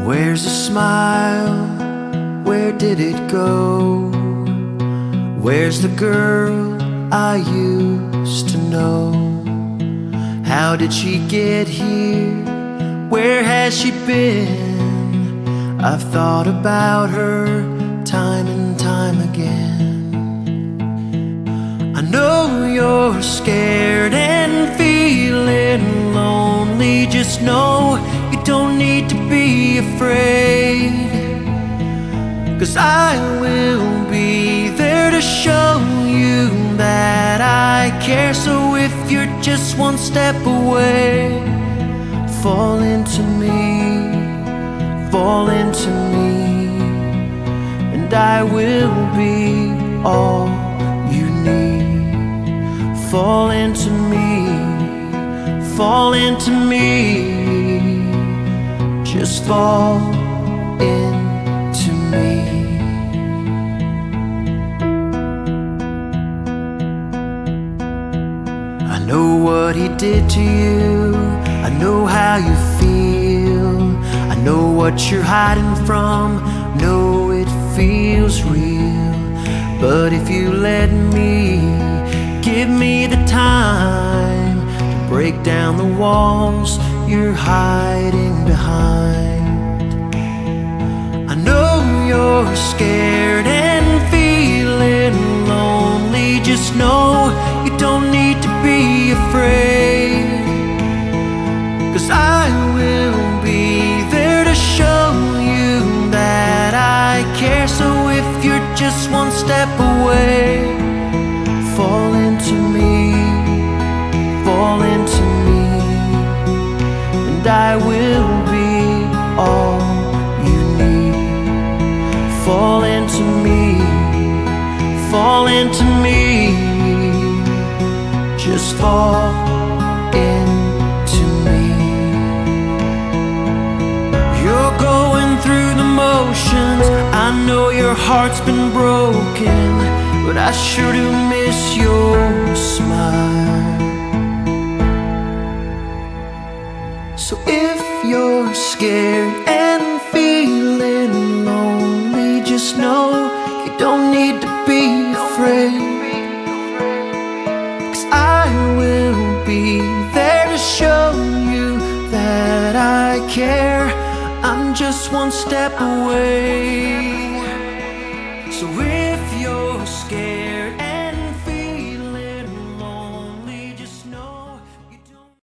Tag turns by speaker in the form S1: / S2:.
S1: Where's the smile? Where did it go? Where's the girl I used to know? How did she get here? Where has she been? I've thought about her time and time again. I know you're scared and feeling lonely. Just know you don't need to be afraid, 'cause I will be there to show you that I care. So if you're just one step away, fall into me, fall into me, and I will be all you need. Fall into me, fall into me, just fall into me. I know what he did to you, I know how you feel, I know what you're hiding from, know it feels real. But if you let me, give me the time to break down the walls you're hiding behind. I know you're scared and feeling lonely. Just know you don't need to be afraid, 'cause I will be there to show you that I care. So if you're just one step away, fall into me, fall into me, and I will be all you need. Fall into me, fall into me, just fall into me. You're going through the motions, I know your heart's been broken, but I sure do miss your smile. So if you're scared and feeling lonely, just know you don't need to be afraid, 'cause I will be there to show you that I care. I'm just one step away.